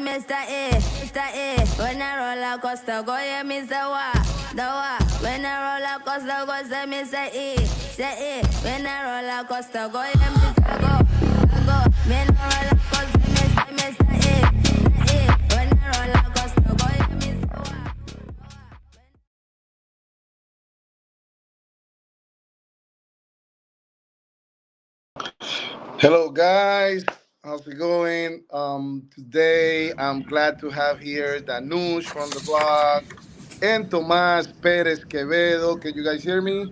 Mr. A. When I roller coaster go, yeah, Mr. Wa. When I roller coaster go, say Mr. E. Say E. When I roller coaster go, yeah, Mr. Go. When I roller coaster, Mr. E. When I roller coaster go, yeah, Mr. Wa. Hello, guys. How's it going? Today, I'm glad to have here Danosch from the block and Tomás Pérez Quevedo. Can you guys hear me? I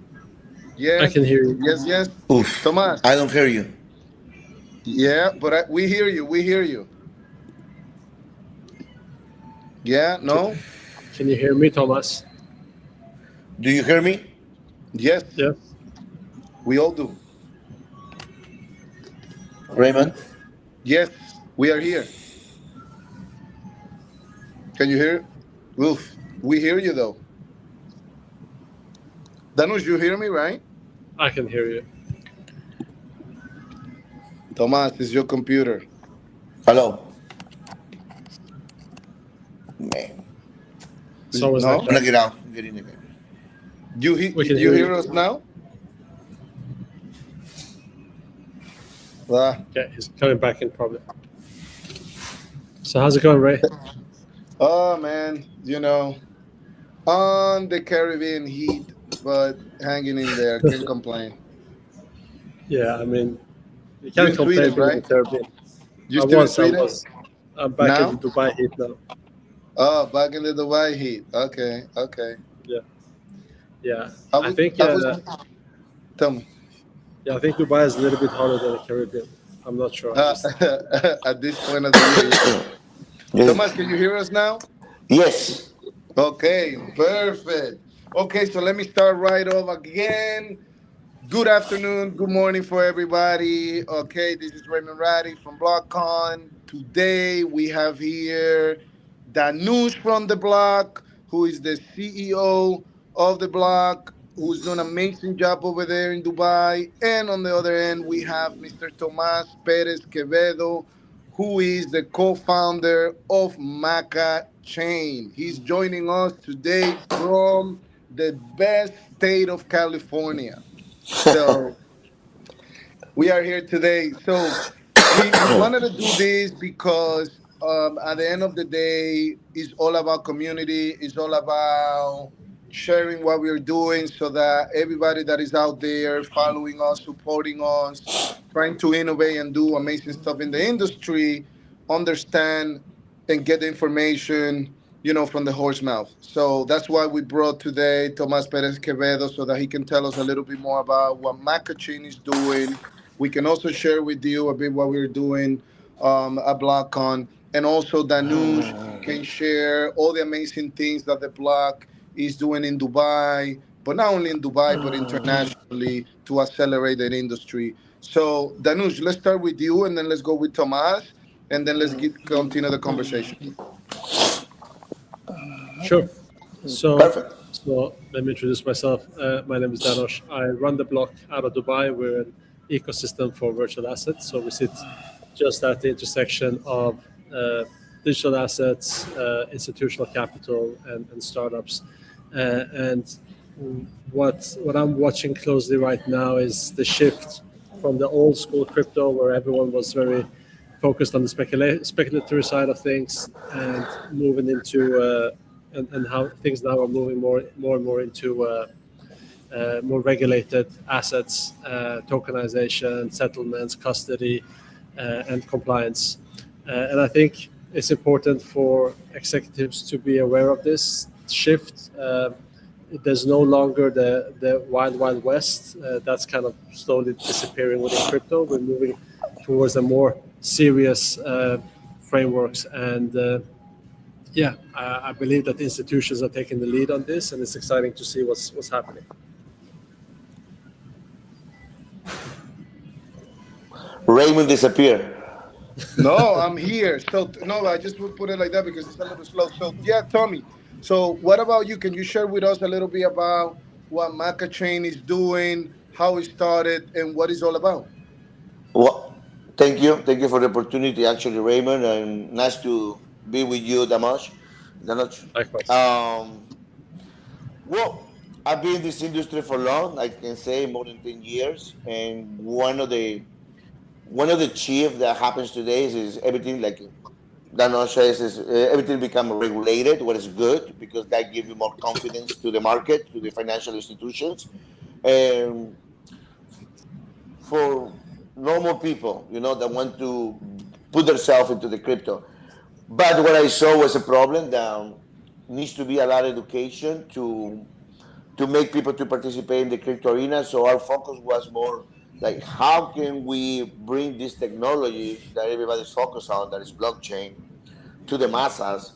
Yes. can hear you. Yes. Oof. Tomás. I don't hear you. Yeah, but we hear you. We hear you. Yeah, no? Can you hear me, Tomás? Do you hear me? Yes. Yeah. We all do. Raymond? Yes, we are here. Can you hear? Oof. We hear you, though. Danosch, you hear me, right? I can hear you. Tomás, it's your computer. Hello. Man. So was No? I'm gonna get out. I'm getting it. You hear us now? Okay, he's coming back in probably. So how's it going, Ray? Oh man, on the Caribbean heat, but hanging in there. Can't complain. Yeah, I mean, you can't complain Sweden, being in right? the Caribbean. You still in Sweden? I'm back Now? in the Dubai heat now. Oh, back in the Dubai heat. Okay. Yeah. I think. Tell me. Yeah, I think Dubai is a little bit harder than the Caribbean. I'm not sure. At this point of the year. Tomás, can you hear us now? Yes. Okay, perfect. Okay, so let me start right off again. Good afternoon, good morning for everybody. Okay, this is Raymond Ratty from BlockCon. Today we have here Danosch from the block, who is the CEO of the block, who's doing an amazing job over there in Dubai. And on the other end, we have Mr. Tomás Pérez Quevedo, who is the co-founder of Makachain. He's joining us today from the best state of California. So we are here today. So we wanted to do this because at the end of the day, it's all about community. It's all about sharing what we're doing so that everybody that is out there following us, supporting us, trying to innovate and do amazing stuff in the industry, understand and get the information, from the horse mouth. So that's why we brought today Tomás Pérez Quevedo so that he can tell us a little bit more about what Makachain is doing. We can also share with you a bit what we're doing at BlockCon. And also Danosch can share all the amazing things that the block is doing in Dubai, but not only in Dubai, but internationally to accelerate the industry. So Danosch, let's start with you and then let's go with Tomás and then let's continue the conversation. Sure. Perfect. So let me introduce myself. My name is Danosch. I run the block out of Dubai. We're an ecosystem for virtual assets. So we sit just at the intersection of digital assets, institutional capital, and startups. And what I'm watching closely right now is the shift from the old school crypto, where everyone was very focused on the speculatory side of things, and moving into and how things now are moving more and more into more regulated assets, tokenization, settlements, custody, and compliance. And I think it's important for executives to be aware of this shift. There's no longer the wild west that's kind of slowly disappearing within crypto. We're moving towards a more serious frameworks, and I believe that the institutions are taking the lead on this, and it's exciting to see what's happening. Raymond disappeared. No, I'm here. So no, I just would put it like that because it's a little slow. So yeah, Tommy. So what about you? Can you share with us a little bit about what Makachain is doing, how it started, and what it's all about? Well, thank you for the opportunity, actually, Raymond, and nice to be with you, Danosch. Likewise. Well, I've been in this industry for long. I can say more than 10 years, and one of the chief that happens today is everything like Danosch says is everything become regulated, what is good because that gives you more confidence to the market, to the financial institutions, and for normal people, that want to put themselves into the crypto. But what I saw was a problem that needs to be a lot of education to make people to participate in the crypto arena. So our focus was more like how can we bring this technology that everybody's focused on, that is blockchain, to the masses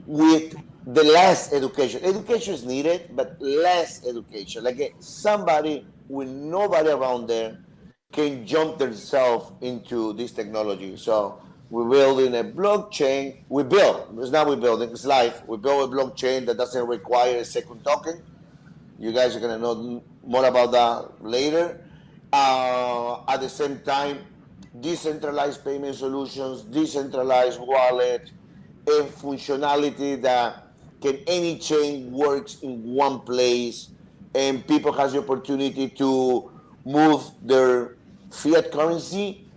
with the less education. Education is needed, but less education. Like somebody with nobody around there can jump themselves into this technology. So we're building a blockchain. It's not we're building, it's live. We build a blockchain that doesn't require a second token. You guys are going to know more about that later. At the same time, decentralized payment solutions, decentralized wallet, and functionality that can any chain works in one place, and people has the opportunity to move their fiat currency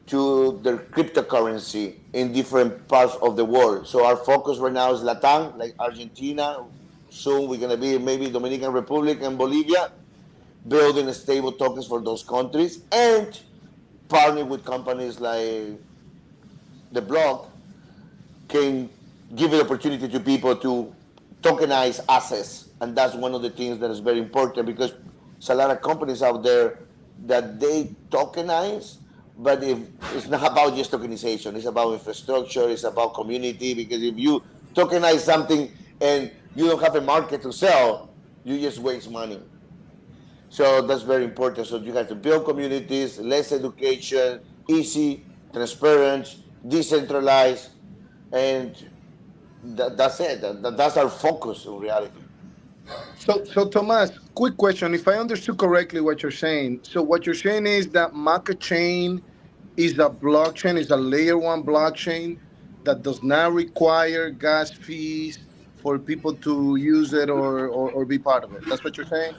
to their cryptocurrency in different parts of the world. So our focus right now is Latam, like Argentina. Soon we're going to be maybe Dominican Republic and Bolivia, building stable tokens for those countries, and partnering with companies like TheBlock can give the opportunity to people to tokenize assets. And that's one of the things that is very important because there's a lot of companies out there that they tokenize, but it's not about just tokenization. It's about infrastructure. It's about community, because if you tokenize something and you don't have a market to sell, you just waste money. So that's very important. So you have to build communities, less education, easy, transparent, decentralized, and that's it. That's our focus in reality. So Tomás, quick question. If I understood correctly what you're saying, so what you're saying is that Makachain is a blockchain, is a layer one blockchain that does not require gas fees for people to use it or be part of it. That's what you're saying?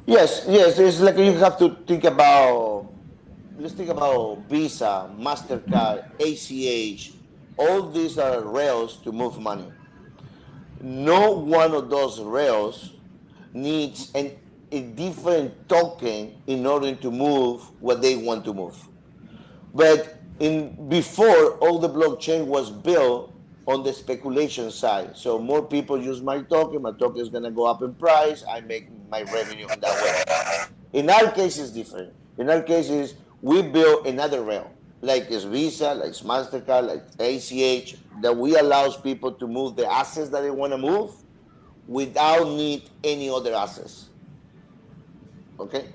Yes. It's like you have to think about. Let's think about Visa, Mastercard, ACH. All these are rails to move money. No one of those rails needs a different token in order to move what they want to move. But before, all the blockchain was built on the speculation side. So more people use my token is gonna go up in price, I make my revenue on that way. In our case, it's different. In our case, we build another rail, like it's Visa, like it's Mastercard, like ACH, that we allows people to move the assets that they want to move without need any other assets. Okay?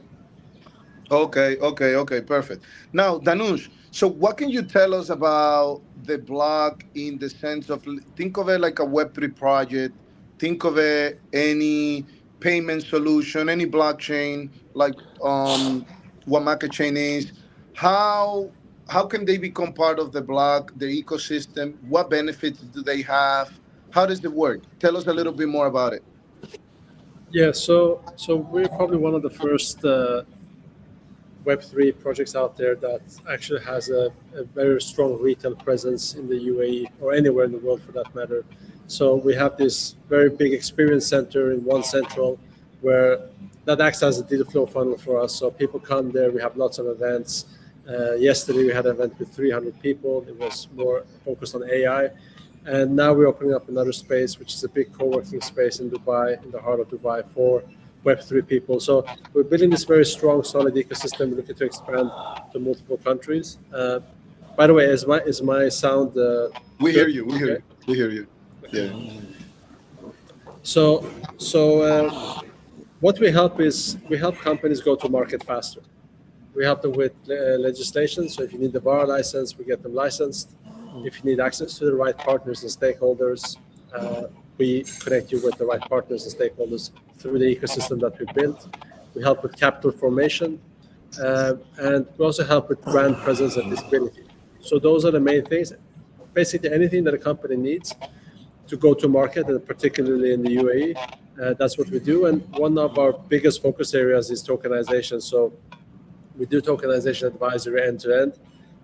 Okay, perfect. Now, Danush, so what can you tell us about the block in the sense of think of it like a Web3 project, think of it any payment solution, any blockchain like what Makachain is. How how can they become part of the block, the ecosystem? What benefits do they have? How does it work? Tell us a little bit more about it. Yeah, so we're probably one of the first Web3 projects out there that actually has a very strong retail presence in the UAE or anywhere in the world for that matter. So we have this very big experience center in one central where that acts as a deal flow funnel for us. So people come there, we have lots of events, Yesterday we had an event with 300 people. It was more focused on AI. And now we're opening up another space, which is a big co-working space in Dubai, in the heart of Dubai, for Web3 people. So we're building this very strong, solid ecosystem. We're looking to expand to multiple countries. By the way, is my sound? We good? hear you. We hear you. We hear you. Yeah. So what we help is we help companies go to market faster. We help them with legislation. So if you need the bar license, we get them licensed. If you need access to the right partners and stakeholders, we connect you with the right partners and stakeholders through the ecosystem that we built. We help with capital formation, and we also help with brand presence and visibility. So those are the main things. Basically, anything that a company needs to go to market, and particularly in the UAE, that's what we do. And one of our biggest focus areas is tokenization. So we do tokenization advisory end to end.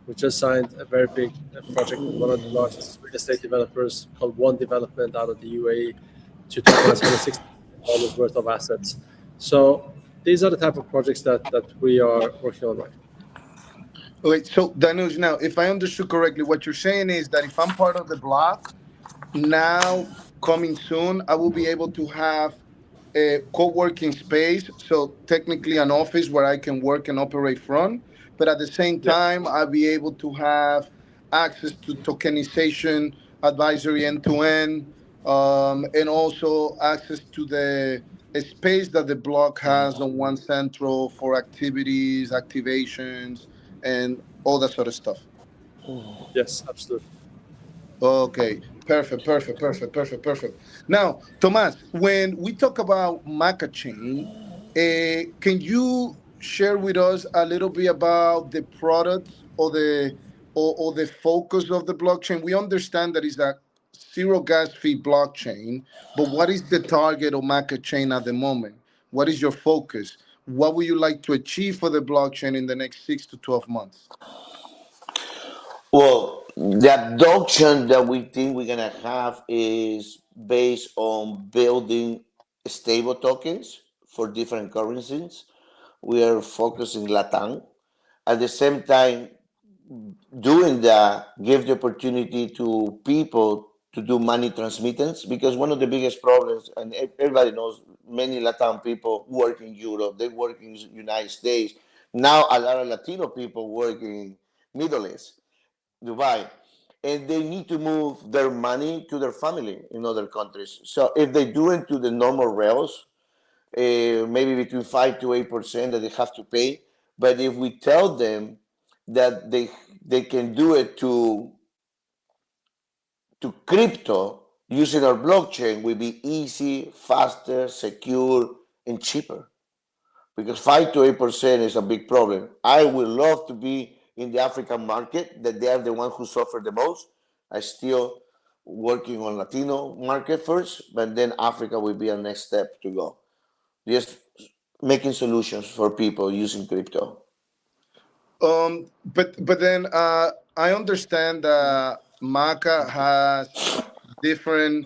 We just signed a very big project with one of the largest real estate developers called One Development out of the UAE to tokenize $160 worth of assets. So these are the type of projects that we are working on right now. Wait, so Danosch, now, if I understood correctly, what you're saying is that if I'm part of the block, now coming soon, I will be able to have a co-working space, so technically an office where I can work and operate from, but at the same Yeah. time, I'll be able to have access to tokenization advisory end to end, and also access to the space that the block has on One Central for activities, activations, and all that sort of stuff. Yes, absolutely. Okay, perfect. Now, Tomás, when we talk about Makachain, can you share with us a little bit about the products or the focus of the blockchain? We understand that it's a zero gas fee blockchain, but what is the target of Makachain at the moment? What is your focus? What would you like to achieve for the blockchain in the next 6 to 12 months? Well, the adoption that we think we're gonna have is based on building stable tokens for different currencies. We are focusing Latam. At the same time, doing that give the opportunity to people to do money transmittance, because one of the biggest problems, and everybody knows, many Latam people work in Europe, they work in United States. Now a lot of Latino people work in Middle East, Dubai, and they need to move their money to their family in other countries. So if they do it to the normal rails, maybe between 5 to 8% that they have to pay. But if we tell them that they can do it to crypto using our blockchain, will be easy, faster, secure, and cheaper. Because 5 to 8% is a big problem. I would love to be in the African market, that they are the ones who suffer the most. I still working on Latino market first, but then Africa will be a next step to go. Just making solutions for people using crypto. But then I understand that Maca has different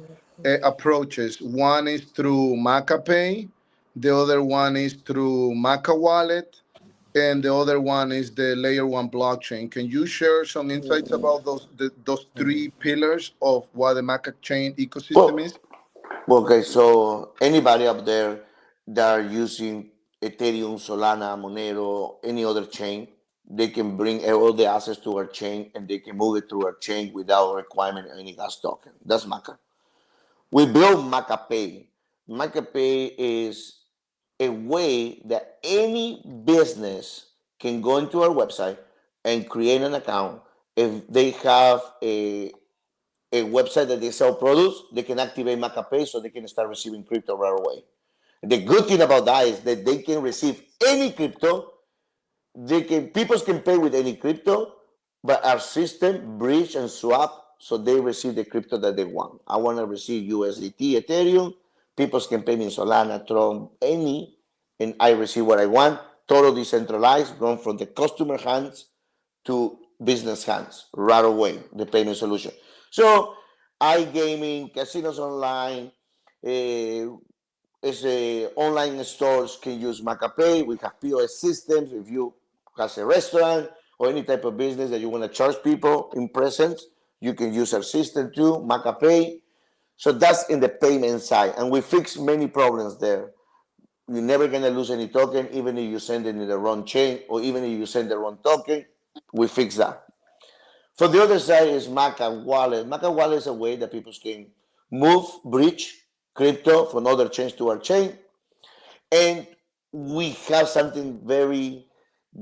approaches. One is through Maca Pay, the other one is through Maca Wallet, and the other one is the Layer One blockchain. Can you share some insights about those three pillars of what the Maca chain ecosystem Well, is? okay, so anybody up there that are using Ethereum, Solana, Monero, any other chain, they can bring all the assets to our chain and they can move it through our chain without requirement of any gas token. That's Maca. We built MacaPay. MacaPay is a way that any business can go into our website and create an account. If they have a website that they sell products, they can activate MacaPay so they can start receiving crypto right away. The good thing about that is that they can receive any crypto. People can pay with any crypto, but our system bridge and swap so they receive the crypto that they want. I want to receive USDT, Ethereum. People can pay me in Solana, Tron, any, and I receive what I want. Total decentralized, going from the customer hands to business hands right away, the payment solution. So iGaming, casinos online, online stores can use MacaPay. We have POS systems. If you have a restaurant or any type of business that you want to charge people in presence, you can use our system too, Macapay. So that's in the payment side, and we fix many problems there. You're never gonna lose any token, even if you send it in the wrong chain, or even if you send the wrong token. We fix that. For the other side is Maca Wallet. Maca Wallet is a way that people can move, bridge crypto from other chains to our chain. And we have something very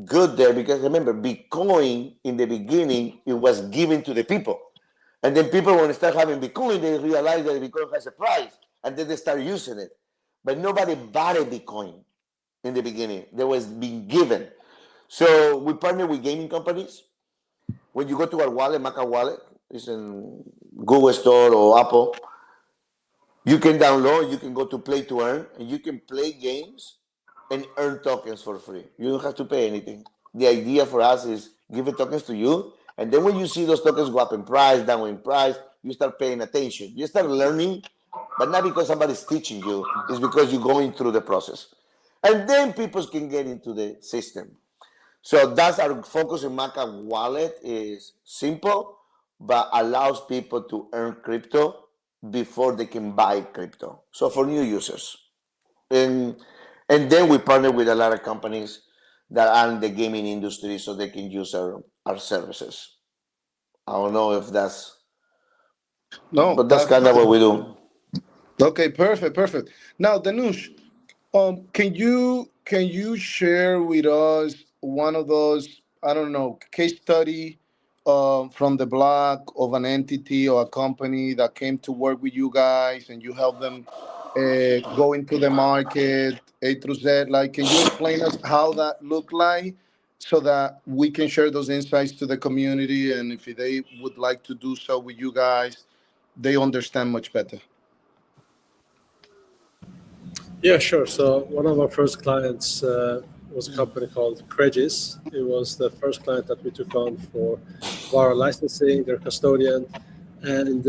good there, because remember, Bitcoin in the beginning, it was given to the people. And then people, when they start having Bitcoin, they realize that Bitcoin has a price, and then they start using it. But nobody bought a Bitcoin in the beginning. There was being given. So we partner with gaming companies. When you go to our wallet, Maca Wallet, it's in Google Store or Apple, you can download, you can go to play to earn, and you can play games and earn tokens for free. You don't have to pay anything. The idea for us is give the tokens to you, and then when you see those tokens go up in price, down in price, you start paying attention. You start learning, but not because somebody's teaching you, it's because you're going through the process. And then people can get into the system. So that's our focus in Maca Wallet, is simple, but allows people to earn crypto before they can buy crypto. So for new users. And then we partner with a lot of companies that are in the gaming industry so they can use our services. I don't know if that's, No, but that's kind of what we do. okay, perfect. Now, Danush, can you share with us one of those, I don't know, case study from the block of an entity or a company that came to work with you guys and you help them go into the market A through Z? Like, can you explain us how that looked like so that we can share those insights to the community, and if they would like to do so with you guys, they understand much better? Yeah, sure. So one of our first clients was a company called Cregis. It was the first client that we took on for VAR licensing, their custodian, and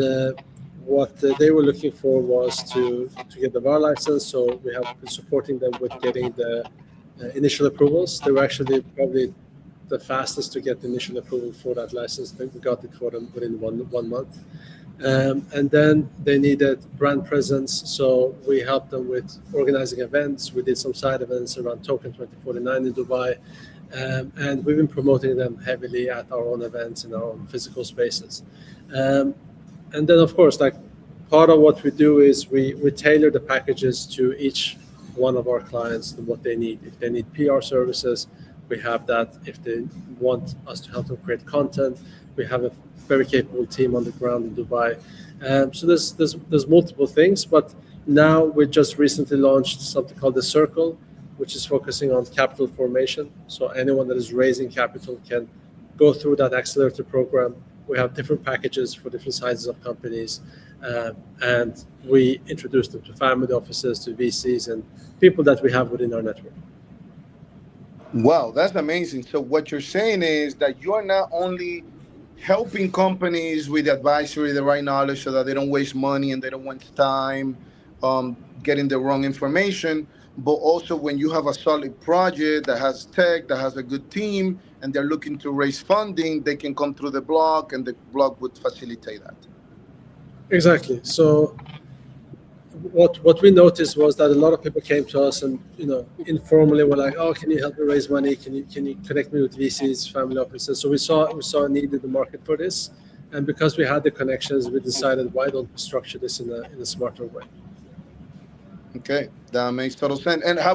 what they were looking for was to get the VAR license. So we have been supporting them with getting the initial approvals. They were actually probably the fastest to get the initial approval for that license. We got it for them within one month. And then they needed brand presence, so we helped them with organizing events. We did some side events around Token 2049 in Dubai, and we've been promoting them heavily at our own events in our own physical spaces. And then, of course, like part of what we do is we tailor the packages to each one of our clients and what they need. If they need PR services, we have that. If they want us to help them create content, we have a very capable team on the ground in Dubai. So there's multiple things, but now we just recently launched something called The Circle, which is focusing on capital formation. So anyone that is raising capital can go through that accelerator program. We have different packages for different sizes of companies, and we introduce them to family offices, to VCs, and people that we have within our network. Wow, that's amazing. So what you're saying is that you are not only helping companies with advisory, the right knowledge, so that they don't waste money and they don't waste time getting the wrong information, but also when you have a solid project that has tech, that has a good team, and they're looking to raise funding, they can come through the block, and the block would facilitate that. Exactly. So what we noticed was that a lot of people came to us and informally were like, "Oh, can you help me raise money? Can you connect me with VCs, family offices?" So we saw a need in the market for this, and because we had the connections, we decided, why don't we structure this in a smarter way? Okay, that makes total sense. And how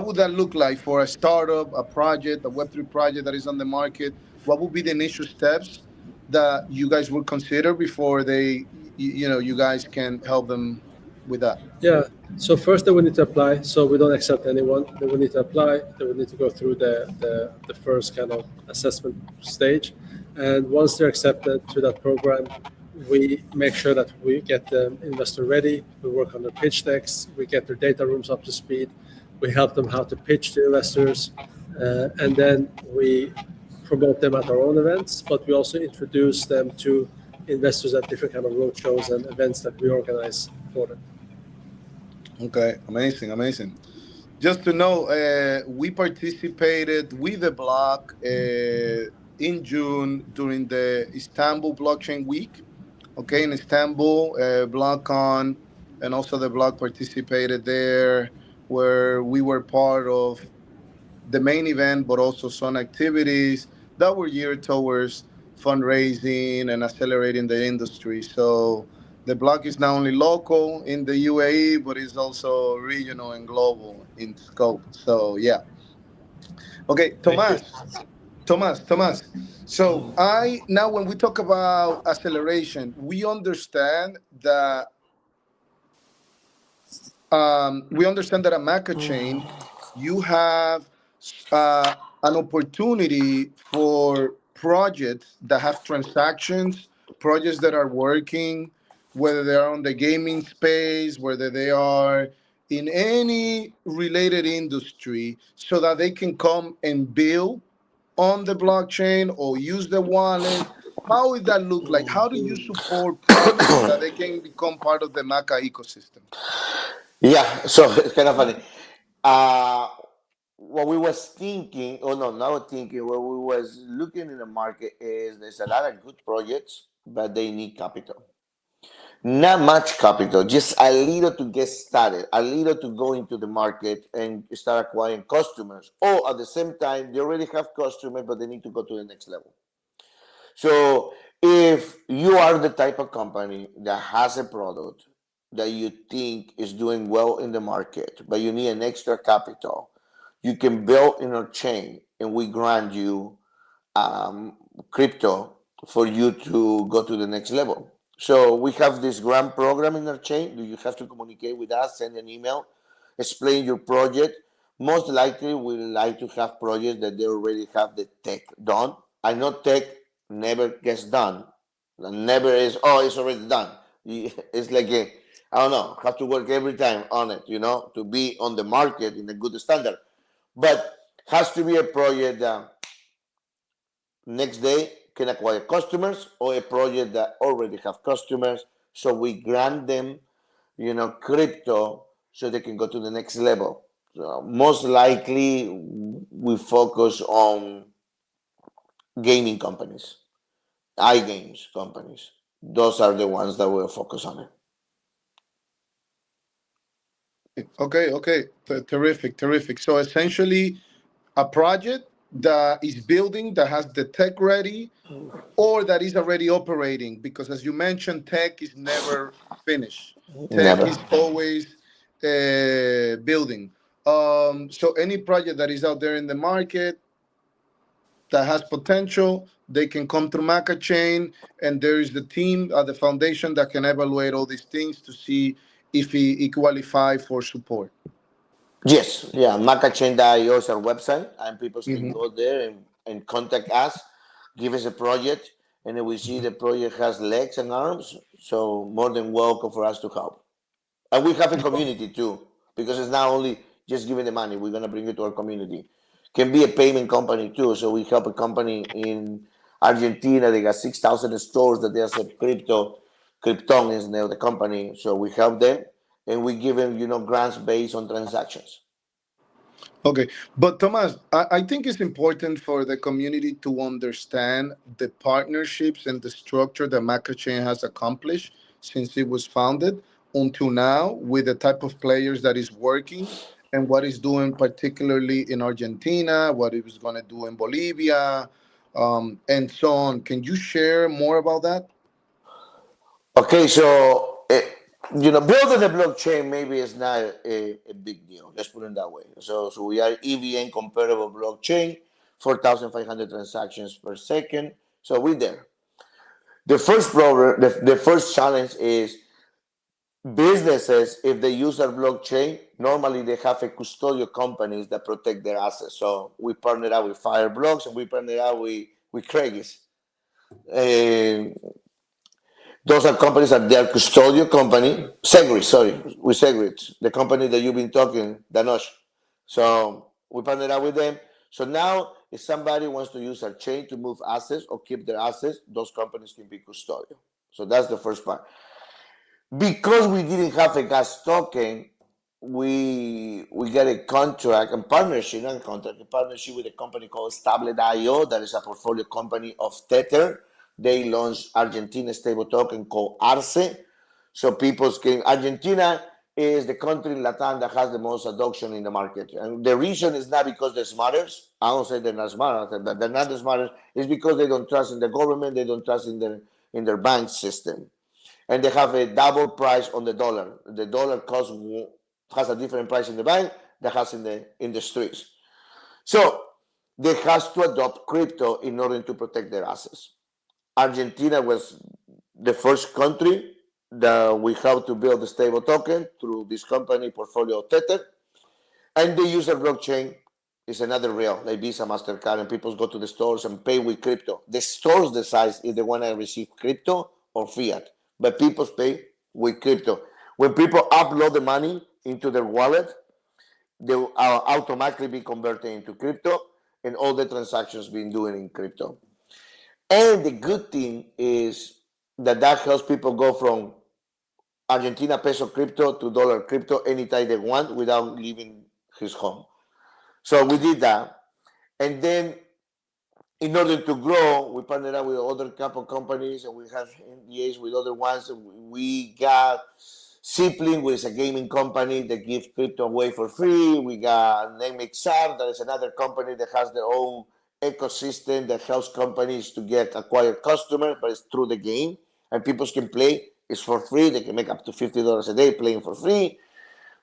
would that look like for a startup, a project, a Web3 project that is on the market? What would be the initial steps that you guys would consider before you guys can help them with that? Yeah. So first they will need to apply. So we don't accept anyone. They will need to apply. They will need to go through the first kind of assessment stage. And once they're accepted to that program, we make sure that we get them investor ready. We work on their pitch decks. We get their data rooms up to speed. We help them how to pitch to investors. And then we promote them at our own events, but we also introduce them to investors at different kind of roadshows and events that we organize for them. Okay, amazing. Just to know, we participated with the block in June during the Istanbul Blockchain Week. Okay, in Istanbul, BlockCon, and also the Block participated there, where we were part of the main event, but also some activities that were geared towards fundraising and accelerating the industry. So the block is not only local in the UAE, but it's also regional and global in scope. So yeah. Okay, Thank you. Tomas. So I now when we talk about acceleration, we understand that at Makachain, you have an opportunity for projects that have transactions, projects that are working, whether they are on the gaming space, whether they are in any related industry, so that they can come and build on the blockchain or use the wallet. How would that look like? How do you support projects so that they can become part of the Maca ecosystem? Yeah, so it's kind of funny. Uh, what we was thinking, or no, not thinking, what we was looking in the market is there's a lot of good projects, but they need capital. Not much capital, just a little to get started, a little to go into the market and start acquiring customers. Or at the same time, they already have customers, but they need to go to the next level. So if you are the type of company that has a product that you think is doing well in the market, but you need an extra capital, you can build in our chain and we grant you crypto for you to go to the next level. So we have this grant program in our chain. You have to communicate with us, send an email, explain your project. Most likely, we like to have projects that they already have the tech done. I know tech never gets done. Never is, oh, it's already done. It's like I don't know, have to work every time on it, to be on the market in a good standard. But has to be a project that next day can acquire customers, or a project that already have customers. So we grant them, crypto so they can go to the next level. So most likely we focus on gaming companies, iGames companies. Those are the ones that we'll focus on it. Okay. Terrific. So essentially, a project that is building, that has the tech ready, or that is already operating, because as you mentioned, tech is never finished. Tech Never. is always building. So any project that is out there in the market that has potential, they can come through Makachain, and there is the team at the foundation that can evaluate all these things to see if he qualify for support. Yes, yeah. Makachain.io is our website, and people can Mhm. go there and contact us, give us a project, and if we see the project has legs and arms, so more than welcome for us to help. And we have a community too, because it's not only just giving the money, we're going to bring it to our community. Can be a payment company too, so we help a company in Argentina. They got 6,000 stores that they accept crypto. Krypton is the name of the company, so we help them, and we give them, grants based on transactions. Okay, but Thomas, I think it's important for the community to understand the partnerships and the structure that Makachain has accomplished since it was founded until now, with the type of players that is working and what is doing, particularly in Argentina, what it was going to do in Bolivia, and so on. Can you share more about that? Okay, so building a blockchain maybe is not a big deal. Let's put it that way. So we are EVM comparable blockchain, 4,500 transactions per second. So we're there. The first problem, the first challenge is businesses. If they use our blockchain, normally they have a custodial companies that protect their assets. So we partner up with Fireblocks, and we partner up with Craigslist. Those are companies that they are custodial company. Segrid, sorry, with Segrid, the company that you've been talking, Danosch. So we partnered up with them. So now, if somebody wants to use our chain to move assets or keep their assets, those companies can be custodial. So that's the first part. Because we didn't have a gas token, we get a contract and partnership, not a contract, a partnership with a company called Stable.io, that is a portfolio company of Tether. They launched Argentina stable token called Arce. So people can, Argentina is the country in Latam that has the most adoption in the market. And the reason is not because they're smartest. I don't say they're not smart, but they're not the smartest. It's because they don't trust in the government, they don't trust in their bank system. And they have a double price on the dollar. The dollar has a different price in the bank that has in the streets. So they have to adopt crypto in order to protect their assets. Argentina was the first country that we have to build a stable token through this company portfolio Tether. And they use a blockchain. It's another rail, like Visa, MasterCard, and people go to the stores and pay with crypto. The stores decide if they want to receive crypto or fiat, but people pay with crypto. When people upload the money into their wallet, they will automatically be converted into crypto, and all the transactions being done in crypto. And the good thing is that helps people go from Argentina peso crypto to dollar crypto anytime they want without leaving his home. So we did that. And then in order to grow, we partnered up with other couple companies and we have NDAs with other ones. We got Sibling, which is a gaming company that gives crypto away for free. We got NameXR, that is another company that has their own ecosystem that helps companies to acquire customers, but it's through the game. And people can play. It's for free. They can make up to $50 a day playing for free.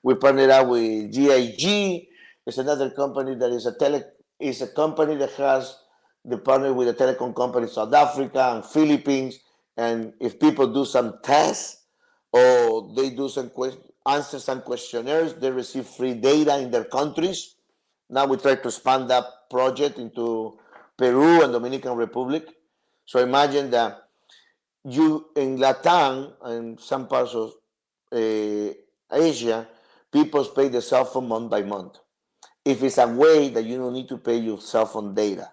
We partnered up with GIG. It's another company that is a company that has the partner with a telecom company in South Africa and Philippines. And if people do some tests or they do answer some questionnaires, they receive free data in their countries. Now we try to expand that project into Peru and Dominican Republic. So imagine that you in Latam and some parts of Asia, people pay their cell phone month by month. If it's a way that you don't need to pay your cell phone data,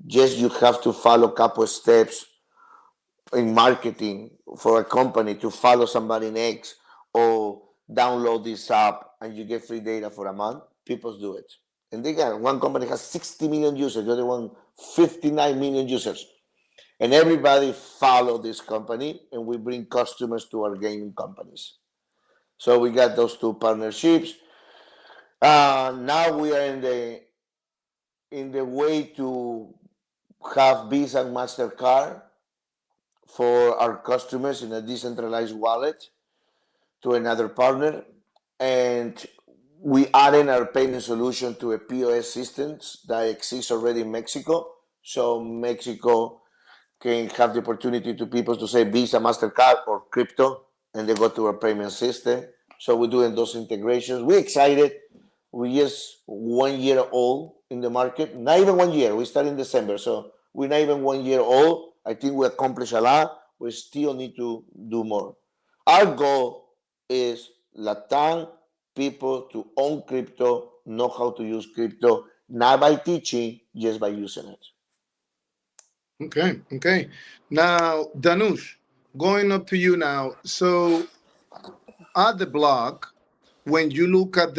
just you have to follow a couple of steps in marketing for a company to follow somebody next or download this app and you get free data for a month, people do it. And they got one company has 60 million users, the other one 59 million users. And everybody follow this company and we bring customers to our gaming companies. So we got those two partnerships. Now we are in the way to have Visa and MasterCard for our customers in a decentralized wallet to another partner. And we added our payment solution to a POS systems that exists already in Mexico. So Mexico can have the opportunity to people to say Visa, MasterCard, or crypto, and they go to our payment system. So we're doing those integrations. We're excited. We're just 1 year old in the market. Not even 1 year. We started in December. So we're not even 1 year old. I think we accomplished a lot. We still need to do more. Our goal is Latam people to own crypto, know how to use crypto, not by teaching, just by using it. Okay. Now, Danosch, going up to you now. So at TheBlock, when you look at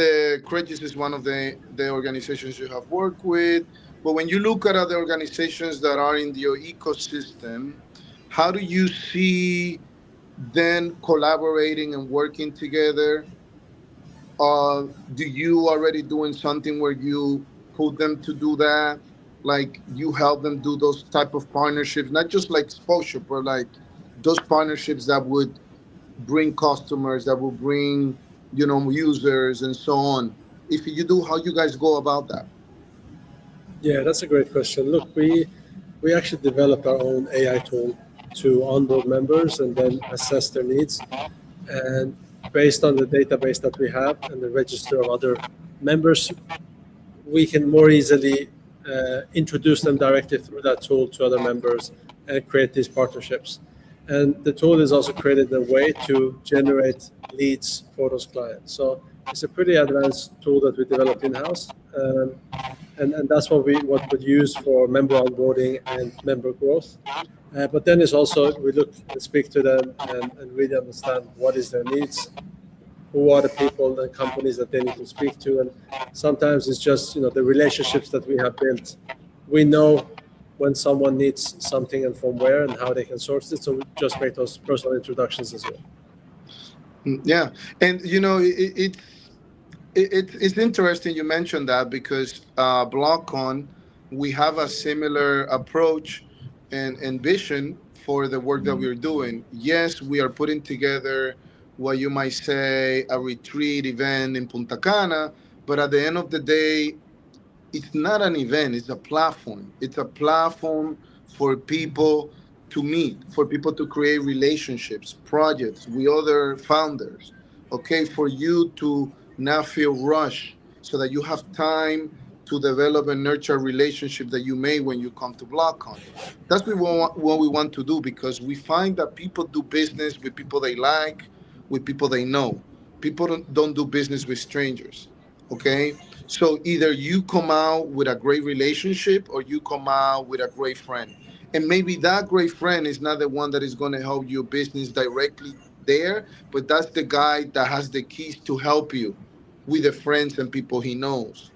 Credits is one of the organizations you have worked with, but when you look at other organizations that are in your ecosystem, how do you see them collaborating and working together? Do you already doing something where you put them to do that? Like you help them do those type of partnerships, not just like exposure, but like those partnerships that would bring customers, that will bring, users and so on. If you do, how you guys go about that? Yeah, that's a great question. Look, we actually developed our own AI tool to onboard members and then assess their needs. And based on the database that we have and the register of other members, we can more easily introduce them directly through that tool to other members and create these partnerships. And the tool is also created a way to generate leads for those clients. So it's a pretty advanced tool that we developed in-house. And that's what we use for member onboarding and member growth. But then it's also, we look and speak to them and really understand what is their needs, who are the people and companies that they need to speak to. And sometimes it's just, the relationships that we have built. We know when someone needs something and from where and how they can source it. So we just make those personal introductions as well. Yeah, and it's interesting you mentioned that because BlockCon, we have a similar approach and vision for the work that we're doing. Yes, we are putting together what you might say a retreat event in Punta Cana, but at the end of the day, it's not an event, it's a platform. It's a platform for people to meet, for people to create relationships, projects with other founders. Okay, for you to not feel rushed so that you have time to develop and nurture a relationship that you made when you come to BlockCon. That's what we want to do because we find that people do business with people they like, with people they know. People don't do business with strangers. Okay, so either you come out with a great relationship or you come out with a great friend. And maybe that great friend is not the one that is going to help your business directly there, but that's the guy that has the keys to help you with the friends and people he knows.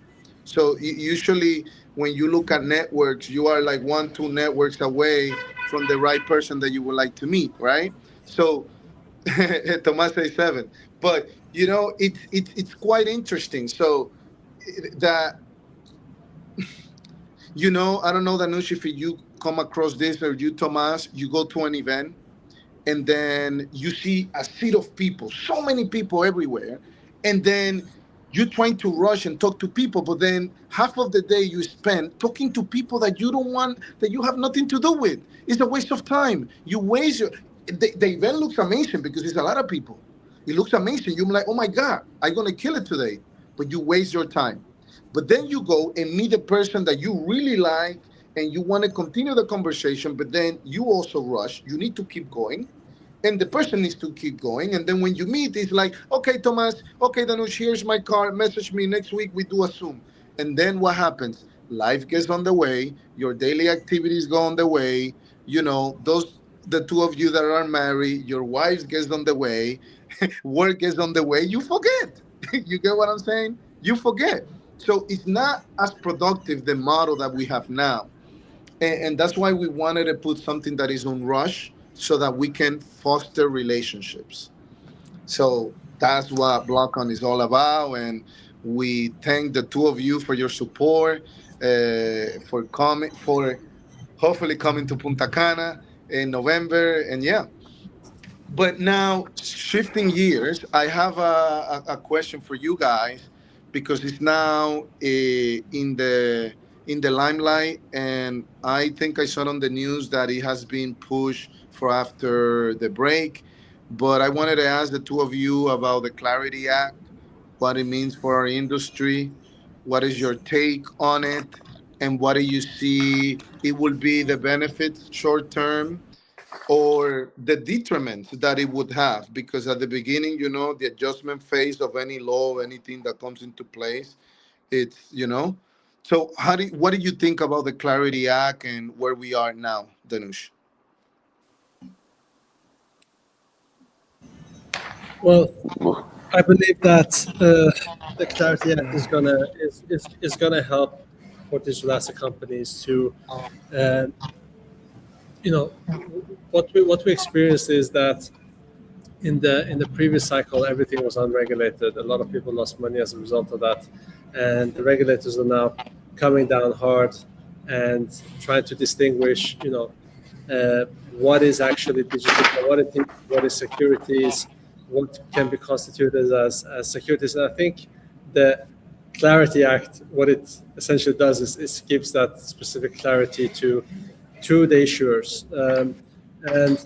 So usually when you look at networks, you are like one, two networks away from the right person that you would like to meet, right? So Tomás says seven, but it's quite interesting. So that I don't know, Danush, if you come across this or you, Tomás, you go to an event and then you see a sea of people, so many people everywhere, and then you're trying to rush and talk to people, but then half of the day you spend talking to people that you don't want, that you have nothing to do with. It's a waste of time. You waste your. The event looks amazing because it's a lot of people. It looks amazing. You're like, oh my God, I'm gonna kill it today, but you waste your time. But then you go and meet a person that you really like and you want to continue the conversation, but then you also rush. You need to keep going. And the person needs to keep going. And then when you meet, it's like, okay, Thomas, okay, Danush, here's my card. Message me next week. We do a Zoom. And then what happens? Life gets on the way. Your daily activities go on the way. The two of you that are married, your wives gets on the way. Work gets on the way. You forget. You get what I'm saying? You forget. So it's not as productive the model that we have now. And that's why we wanted to put something that is on rush so that we can foster relationships. So that's what BlockCon is all about. And we thank the two of you for your support, for coming, for hopefully coming to Punta Cana in November. And yeah, but now, shifting gears, I have a question for you guys because it's now in the limelight, and I think I saw on the news that it has been pushed for after the break. But I wanted to ask the two of you about the Clarity Act, what it means for our industry, what is your take on it, and what do you see it will be the benefits short term or the detriment that it would have, because at the beginning, the adjustment phase of any law, anything that comes into place, it's. So what do you think about the Clarity Act and where we are now, Danush? Well, I believe that the Clarity Act is gonna help for digital asset companies to, uh, what we experienced is that in the previous cycle everything was unregulated. A lot of people lost money as a result of that, and the regulators are now coming down hard and trying to distinguish, what is actually digital, what is securities, what can be constituted as securities. And I think the Clarity Act, what it essentially does is gives that specific clarity to the issuers. And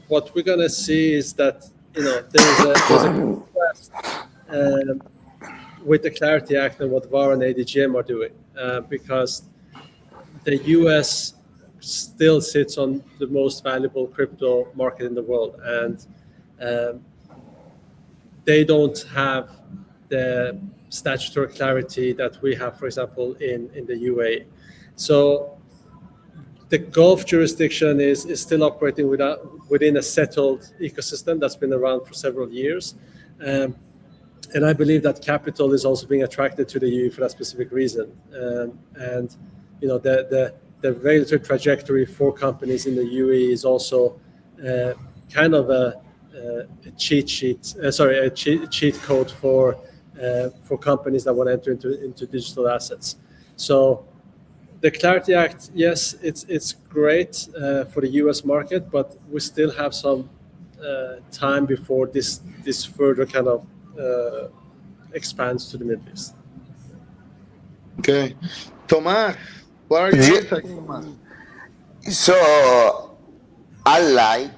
what we're gonna see is that there's a contrast um, with the Clarity Act and what VAR and ADGM are doing, because the US still sits on the most valuable crypto market in the world, and um, they don't have the statutory clarity that we have, for example, in the UAE. So the Gulf jurisdiction is still operating within a settled ecosystem that's been around for several years. And I believe that capital is also being attracted to the UAE for that specific reason. And the regulatory trajectory for companies in the UAE is also kind of a cheat code for companies that want to enter into digital assets. So the Clarity Act, yes, it's great for the US market, but we still have some time before this further kind of expands to the Middle East. Okay. Tomás, what are your insights, Tomás? So I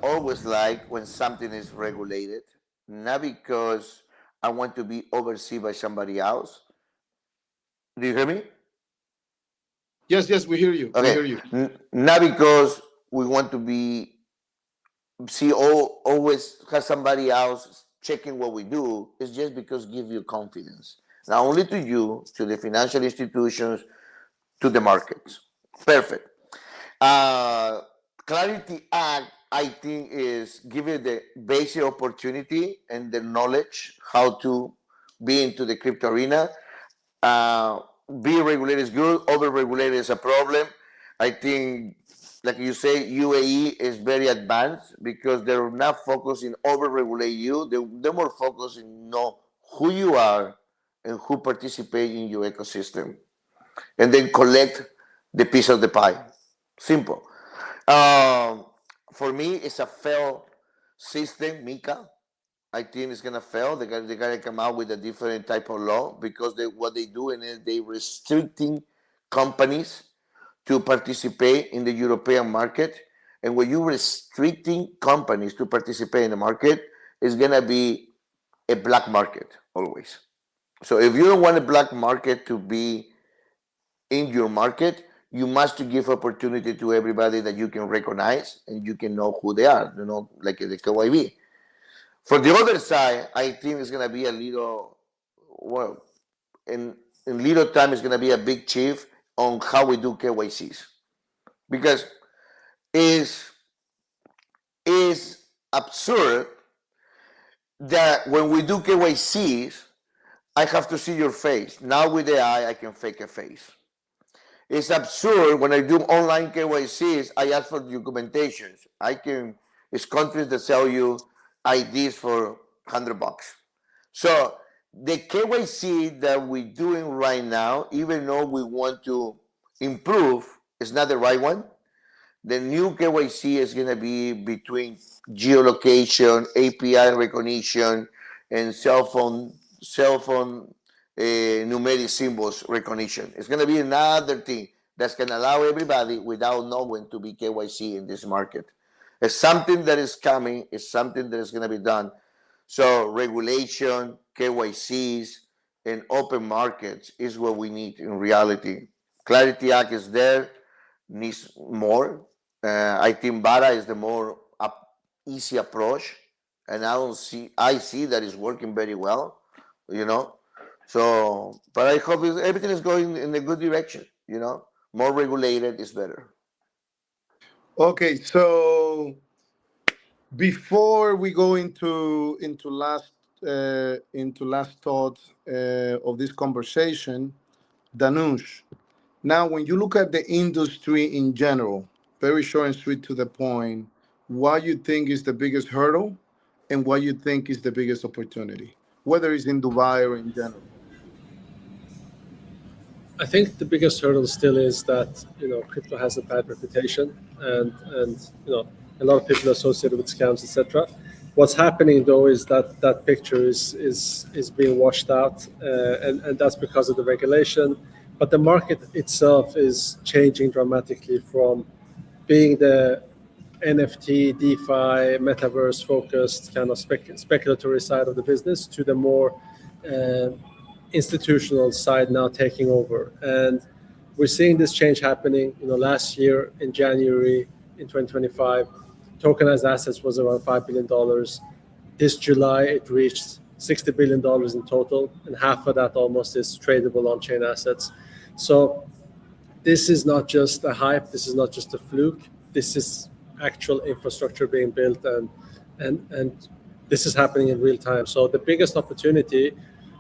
always like when something is regulated, not because I want to be overseen by somebody else. Do you hear me? Yes, we hear you. Okay. We hear you. Not because we want to be always have somebody else checking what we do. It's just because give you confidence, not only to you, to the financial institutions, to the markets. Perfect. Clarity Act, I think, is giving the basic opportunity and the knowledge how to be into the crypto arena. Be regulated is good. Over regulated is a problem. I think, like you say, UAE is very advanced because they're not focused in over regulate you. They're more focused in know who you are and who participate in your ecosystem, and then collect the piece of the pie. Simple. For me, it's a failed system, Mika. I think it's gonna fail. They gotta come out with a different type of law because what they do is they restricting companies to participate in the European market. And when you restricting companies to participate in the market, it's gonna be a black market always. So if you don't want a black market to be in your market, you must give opportunity to everybody that you can recognize and you can know who they are. Like the KYB. For the other side, I think it's gonna be a little, well, in little time, it's gonna be a big chief on how we do KYCs, because it's absurd that when we do KYCs, I have to see your face. Now with AI, I can fake a face. It's absurd when I do online KYCs, I ask for documentations. It's countries that sell you IDs for $100. So the KYC that we're doing right now, even though we want to improve, is not the right one. The new KYC is going to be between geolocation, API recognition, and cell phone numeric symbols recognition. It's going to be another thing that's going to allow everybody without knowing to be KYC in this market. It's something that is coming. It's something that is going to be done. So regulation, KYCs, and open markets is what we need in reality. Clarity Act is there, needs more. I think BARA is the more easy approach, and I see that it's working very well, So, but I hope everything is going in a good direction, More regulated is better. Okay, so before we go into last thoughts of this conversation, Danosch, now when you look at the industry in general, very short and sweet to the point, what you think is the biggest hurdle and what you think is the biggest opportunity, whether it's in Dubai or in general? I think the biggest hurdle still is that crypto has a bad reputation, and a lot of people associated with scams, etc. What's happening though is that picture is being washed out, and that's because of the regulation. But the market itself is changing dramatically from being the NFT, DeFi, metaverse focused kind of speculatory side of the business to the more institutional side now taking over. And we're seeing this change happening. Last year in January in 2025, tokenized assets was around $5 billion. This July, it reached $60 billion in total, and half of that almost is tradable on-chain assets. So this is not just a hype. This is not just a fluke. This is actual infrastructure being built, and this is happening in real time. So the biggest opportunity,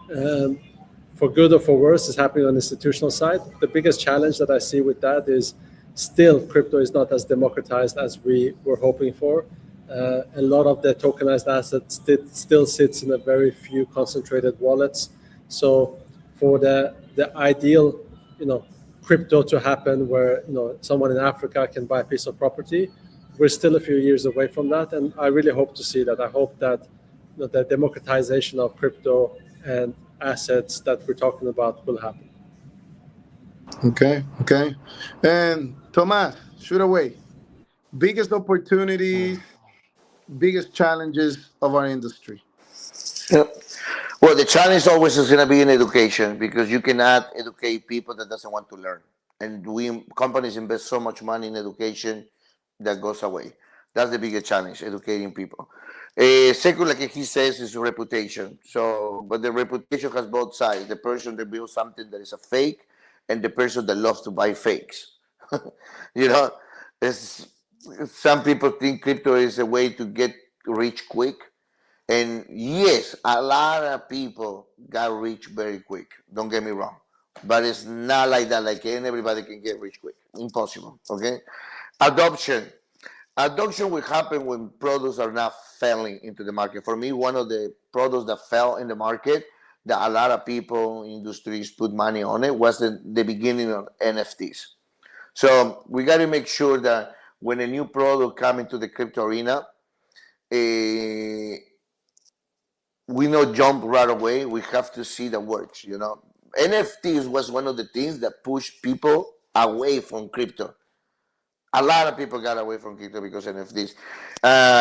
for good or for worse, is happening on the institutional side. The biggest challenge that I see with that is still crypto is not as democratized as we were hoping for. A lot of the tokenized assets still sits in a very few concentrated wallets. So for the ideal, crypto to happen where someone in Africa can buy a piece of property, we're still a few years away from that, and I really hope to see that. I hope that the democratization of crypto and assets that we're talking about will happen. Okay, okay. And Tomás, shoot away. Biggest opportunities, biggest challenges of our industry. Yep. Well, the challenge always is going to be in education, because you cannot educate people that doesn't want to learn. And companies invest so much money in education that goes away. That's the biggest challenge, educating people. Second, like he says, is reputation. So, but the reputation has both sides. The person that builds something that is a fake, and the person that loves to buy fakes. you know, it's, some people think crypto is a way to get rich quick. And yes, a lot of people got rich very quick. Don't get me wrong. But it's not like that. Like everybody can get rich quick. Impossible. Okay. Adoption. Adoption will happen when products are not falling into the market. For me, one of the products that fell in the market that a lot of people, industries put money on it was the beginning of NFTs. So we got to make sure that when a new product comes into the crypto arena, we not jump right away. We have to see the works. NFTs was one of the things that pushed people away from crypto. A lot of people got away from crypto because of NFTs.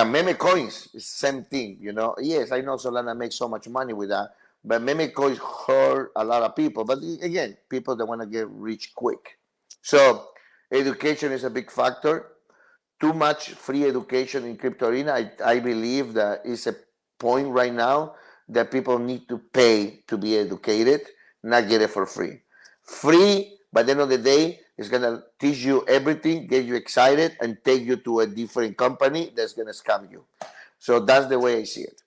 Meme coins, same thing. Yes, I know Solana makes so much money with that, but meme coins hurt a lot of people. But again, people that want to get rich quick. So education is a big factor. Too much free education in crypto arena. I believe that is a point right now that people need to pay to be educated, not get it for free. Free, by the end of the day, is going to teach you everything, get you excited, and take you to a different company that's going to scam you. So that's the way I see it.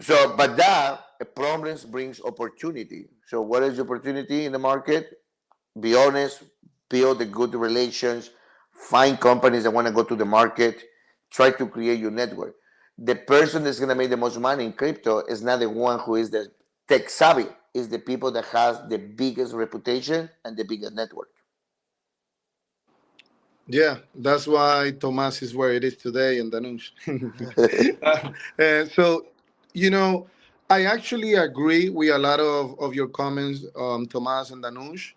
So, but that problems brings opportunity. So what is the opportunity in the market? Be honest, build the good relations, find companies that want to go to the market, try to create your network. The person that's going to make the most money in crypto is not the one who is the tech savvy, it's the people that has the biggest reputation and the biggest network. Yeah, that's why Tomás is where it is today in Danosch. So, you know, I actually agree with a lot of your comments, Tomás and Danosch.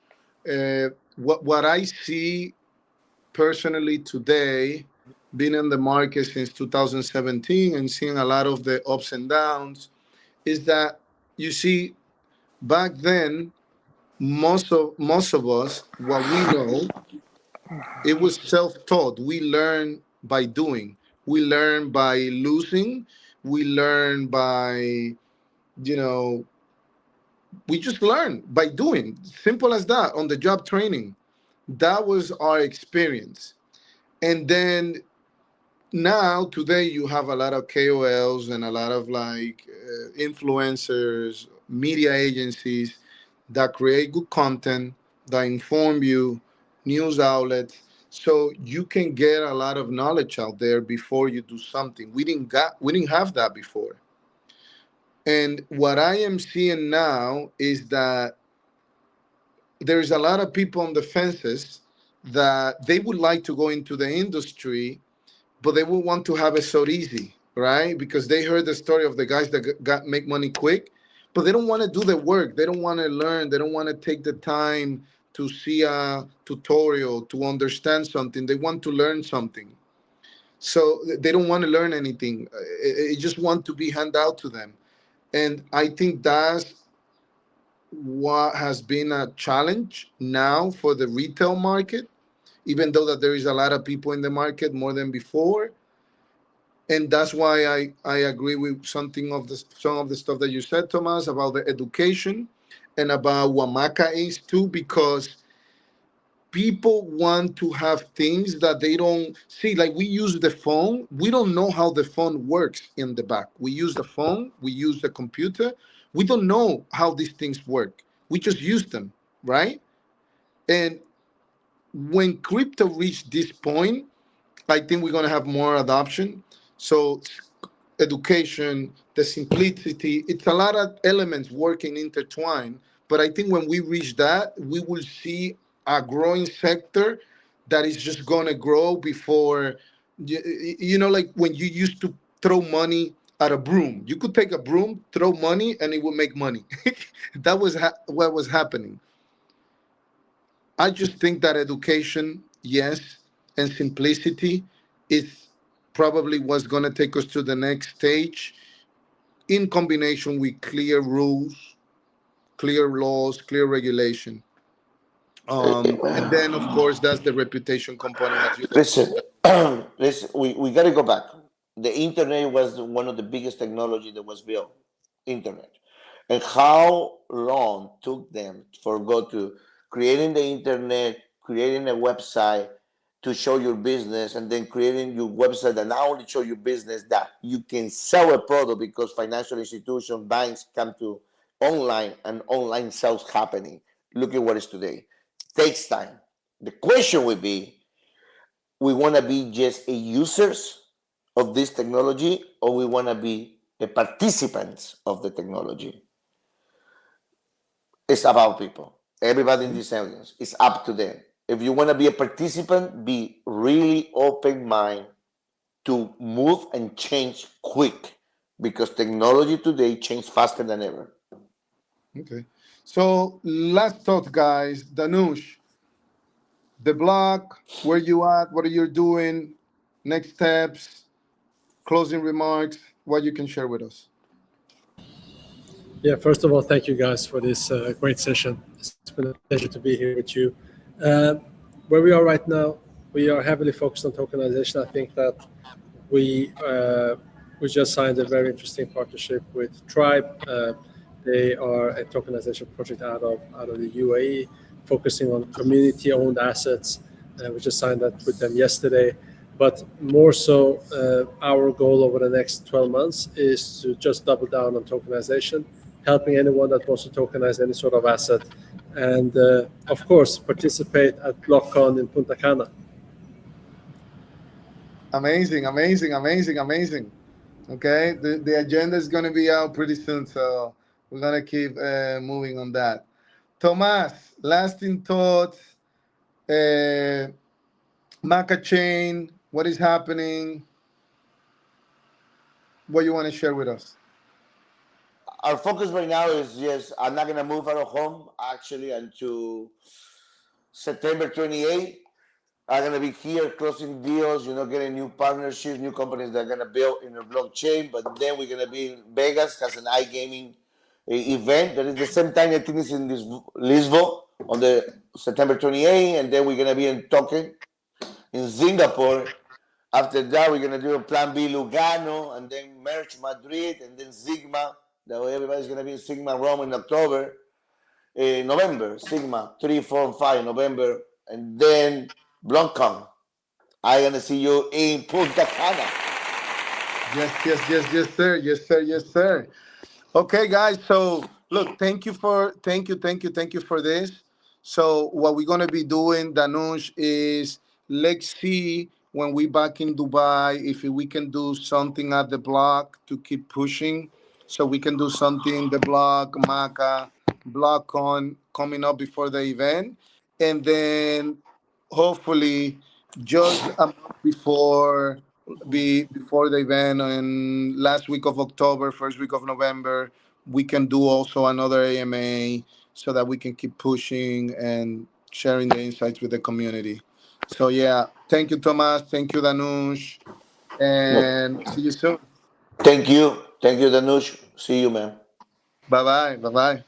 What I see personally today, being in the market since 2017 and seeing a lot of the ups and downs, is that you see back then most of us what we know, it was self-taught. We learn by doing. We learn by losing. We learn by, you know, we just learn by doing. Simple as that. On the job training. That was our experience. And then now today you have a lot of KOLs and a lot of influencers, media agencies that create good content, that inform you, news outlets, so you can get a lot of knowledge out there before you do something. We didn't have that before. And what I am seeing now is that there's a lot of people on the fences that they would like to go into the industry, but they will want to have it so easy, right? Because they heard the story of the guys that got make money quick, but they don't want to do the work. They don't want to learn. They don't want to take the time to see a tutorial, to understand something. They want to learn something. So they don't want to learn anything. It just want to be handed out to them. And I think that's what has been a challenge now for the retail market, even though that there is a lot of people in the market more than before. And that's why I agree with some of the stuff that you said, Thomas, about the education and about what Maca is too, because people want to have things that they don't see. Like we use the phone, we don't know how the phone works in the back. We use the phone, we use the computer, we don't know how these things work. We just use them, right? And when crypto reached this point, I think we're going to have more adoption. So education, the simplicity, it's a lot of elements working intertwined. But I think when we reach that, we will see a growing sector that is just going to grow before, like when you used to throw money at a broom. You could take a broom, throw money, and it would make money. That was what was happening. I just think that education, yes, and simplicity is probably what's going to take us to the next stage in combination with clear rules, clear laws, clear regulation. And then, of course, that's the reputation component, as you guys Listen, listen, we got to go back. The internet was one of the biggest technology that was built. Internet, and how long took them for go to creating the internet, creating a website to show your business, and then creating your website that not only show your business that you can sell a product because financial institutions, banks come to online and online sales happening. Look at what is today. Takes time. The question would be, we want to be just a users of this technology, or we want to be a participants of the technology. It's about people. Everybody in this audience, it's up to them. If you want to be a participant, be really open mind to move and change quick, because technology today changes faster than ever. Okay. So last thought, guys. Danosch, the block, where you at? What are you doing? Next steps, closing remarks, what you can share with us. Yeah, first of all, thank you guys for this great session. It's been a pleasure to be here with you. Uh, where we are right now, we are heavily focused on tokenization. I think that we just signed a very interesting partnership with Tribe. They are a tokenization project out of the UAE, focusing on community-owned assets. We just signed that with them yesterday. But more so, our goal over the next 12 months is to just double down on tokenization, helping anyone that wants to tokenize any sort of asset, and of course, participate at BlockCon in Punta Cana. Amazing, amazing, amazing, amazing. Okay, the agenda is going to be out pretty soon, so we're going to keep moving on that. Tomás, lasting thoughts, uh, Makachain, what is happening? What you want to share with us? Our focus right now is, yes, I'm not going to move out of home actually until September 28th. I'm going to be here closing deals, getting new partnerships, new companies that are going to build in the blockchain. But then we're going to be in Vegas as an iGaming event. That is the same time I think it's in this Lisbon on the September 28th. And then we're going to be in Token in Singapore. After that, we're going to do a Plan B Lugano, and then Merch Madrid, and then Sigma. That way everybody's going to be in Sigma Rome in October. November, Sigma, 3, 4, and 5, November. And then BlockCon. I'm going to see you in Punta Cana. Yes, yes, yes, yes, sir. Yes, sir. Yes, sir. Okay, guys. So look, thank you for this. So what we're gonna be doing, Danush, is let's see when we back in Dubai if we can do something at the block to keep pushing. So we can do something the block, Maca, BlockCon coming up before the event, and then hopefully just a month before the event in last week of October, first week of November, we can do also another AMA so that we can keep pushing and sharing the insights with the community. So yeah, thank you, Thomas. Thank you, Danush, and see you soon. Thank you. Thank you, Danosch. See you, man. Bye bye. Bye bye.